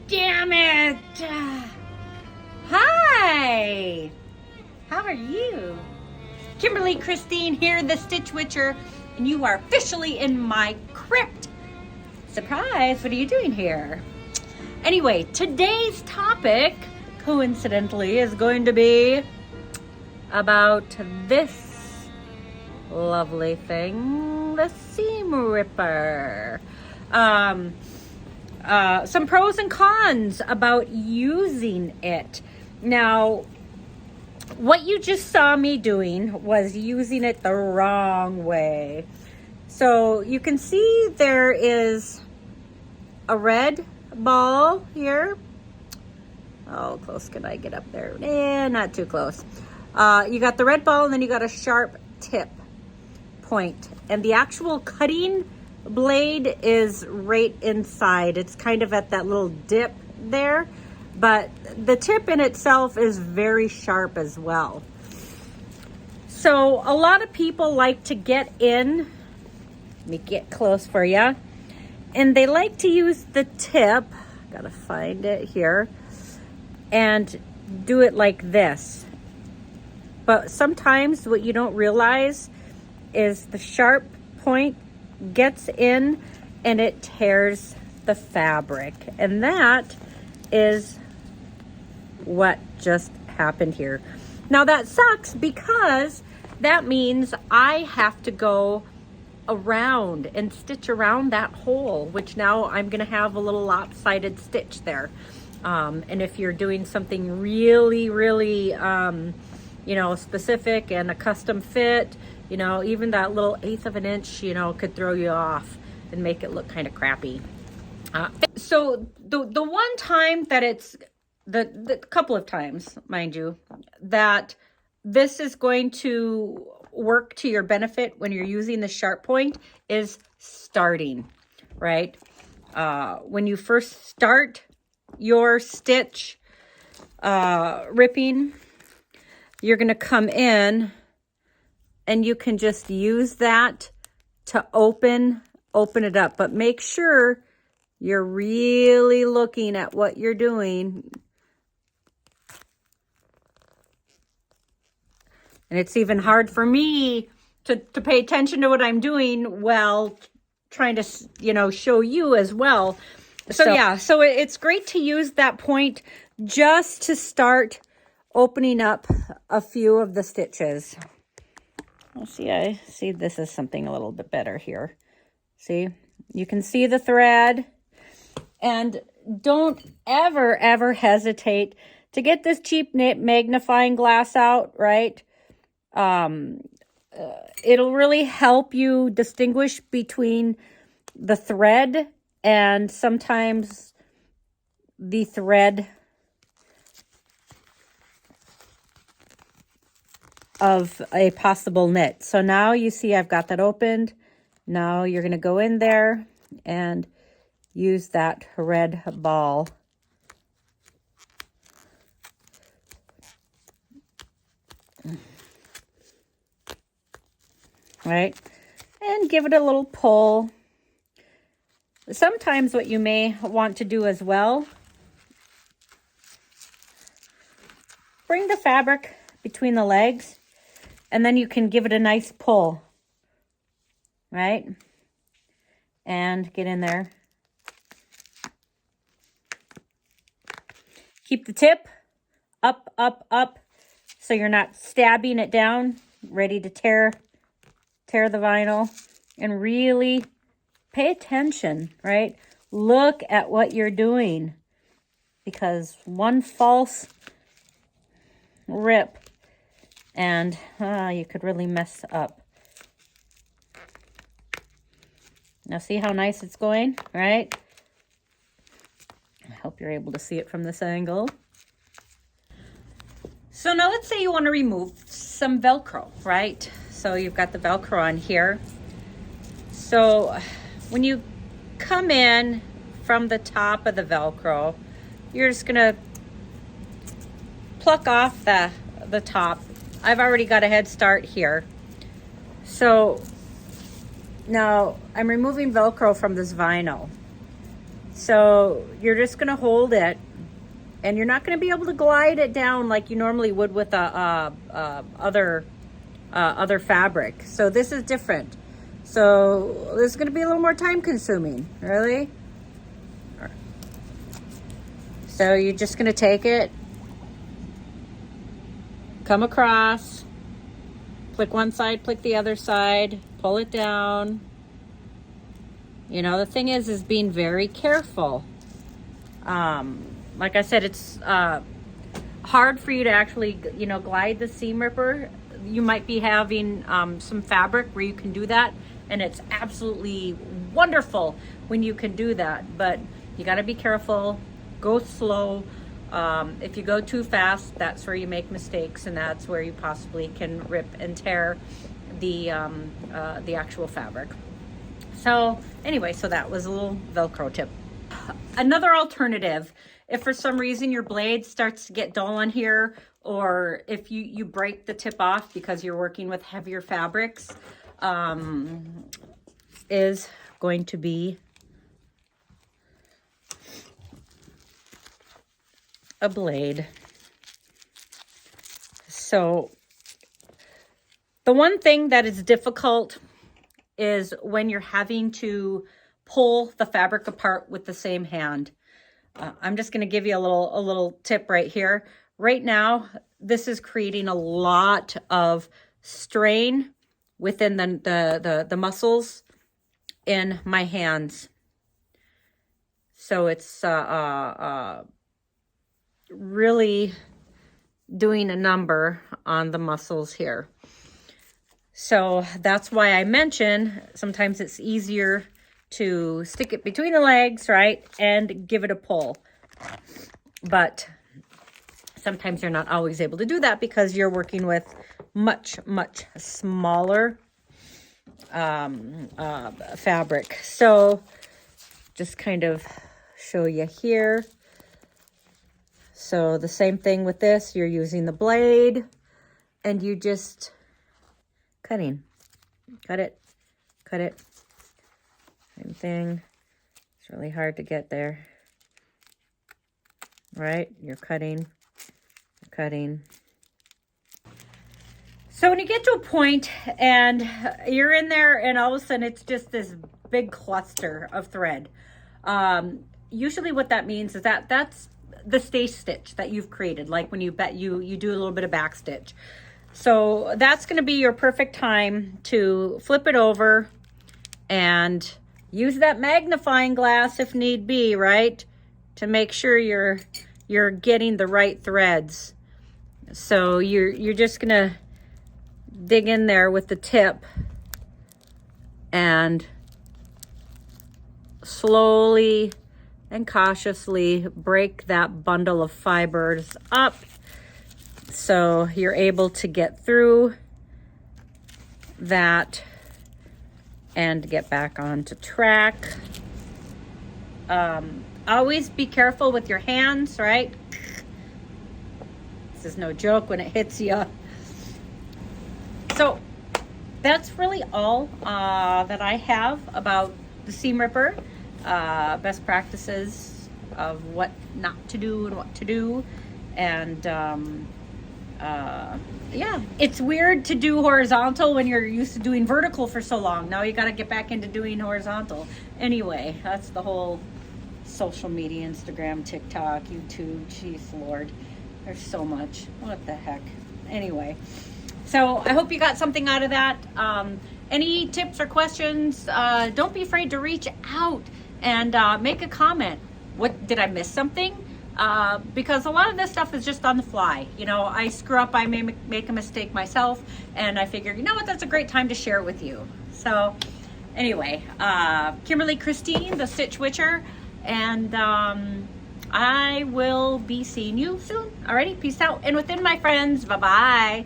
damn it! Hi! How are you? Kimberly Christine here, the Stitch Witcher, and you are officially in my crypt. Surprise, what are you doing here? Anyway, today's topic, coincidentally, is going to be about this lovely thing, the seam ripper. Some pros and cons about using it. Now, what you just saw me doing was using it the wrong way. So you can see there is a red ball here. How close can I get up there? Not too close. You got the red ball, and then you got a sharp tip point. And the actual cutting blade is right inside. It's kind of at that little dip there, but the tip in itself is very sharp as well. So a lot of people like to get in, let me get close for you, and they like to use the tip, gotta find it here, and do it like this. But sometimes what you don't realize is the sharp point gets in and it tears the fabric, and that is what just happened here. Now that sucks because that means I have to go around and stitch around that hole, which now I'm gonna have a little lopsided stitch there. And if you're doing something really specific and a custom fit, even that little 1/8 of an inch, could throw you off and make it look kind of crappy. So the one time that it's, the couple of times, mind you, that this is going to work to your benefit when you're using the sharp point is starting, right? When you first start your stitch ripping, you're going to come in and you can just use that to open it up. But make sure you're really looking at what you're doing. And it's even hard for me to pay attention to what I'm doing while trying to, show you as well. So it's great to use that point just to start opening up a few of the stitches. I see this is something a little bit better here. See, you can see the thread, and don't ever hesitate to get this cheap magnifying glass out, right? It'll really help you distinguish between the thread and sometimes the thread of a possible knit. So now you see I've got that opened. Now you're going to go in there and use that red ball. Right? And give it a little pull. Sometimes what you may want to do as well, bring the fabric between the legs, and then you can give it a nice pull, right? And get in there. Keep the tip up, so you're not stabbing it down, ready to tear the vinyl. And really pay attention, right? Look at what you're doing, because one false rip and you could really mess up. Now see how nice it's going, right? I hope you're able to see it from this angle. So now let's say you want to remove some Velcro, right? So you've got the Velcro on here. So when you come in from the top of the Velcro, you're just gonna pluck off the top. I've already got a head start here. So now I'm removing Velcro from this vinyl. So you're just going to hold it, and you're not going to be able to glide it down like you normally would with other fabric. So this is different. So this is going to be a little more time consuming, really. So you're just going to take it, come across, flick one side, flick the other side, pull it down. You know, the thing is being very careful. Like I said, it's hard for you to actually, you know, glide the seam ripper. You might be having some fabric where you can do that, and it's absolutely wonderful when you can do that, but you got to be careful. Go slow. If you go too fast, that's where you make mistakes, and that's where you possibly can rip and tear the actual fabric. So anyway, so that was a little Velcro tip. Another alternative, if for some reason your blade starts to get dull on here, or if you break the tip off because you're working with heavier fabrics, is going to be a blade. So the one thing that is difficult is when you're having to pull the fabric apart with the same hand. I'm just going to give you a little tip right here. Right now, this is creating a lot of strain within the muscles in my hands. So it's really doing a number on the muscles here. So that's why I mention sometimes it's easier to stick it between the legs, right, and give it a pull. But sometimes you're not always able to do that because you're working with much smaller fabric. So just kind of show you here. So the same thing with this, you're using the blade and you just cut it. Same thing. It's really hard to get there, right? You're cutting. So when you get to a point and you're in there and all of a sudden it's just this big cluster of thread, usually what that means is that that's the stay stitch that you've created, like when you do a little bit of back stitch. So that's going to be your perfect time to flip it over and use that magnifying glass if need be, right? To make sure you're getting the right threads. So you're just going to dig in there with the tip and slowly and cautiously break that bundle of fibers up so you're able to get through that and get back onto track. Always be careful with your hands, right? This is no joke when it hits you. So that's really all that I have about the seam ripper. Best practices of what not to do and what to do. And yeah, it's weird to do horizontal when you're used to doing vertical for so long. Now you got to get back into doing horizontal. Anyway, that's the whole social media, Instagram, TikTok, YouTube. Jeez Lord, there's so much. What the heck? Anyway, so I hope you got something out of that. Any tips or questions, don't be afraid to reach out and make a comment. What, did I miss something? Because a lot of this stuff is just on the fly. You know, I screw up, I may make a mistake myself, and I figure, you know what, that's a great time to share it with you. So anyway, Kimberly Christine, the Stitch Witcher, and I will be seeing you soon. Alrighty, peace out. And within my friends, bye-bye.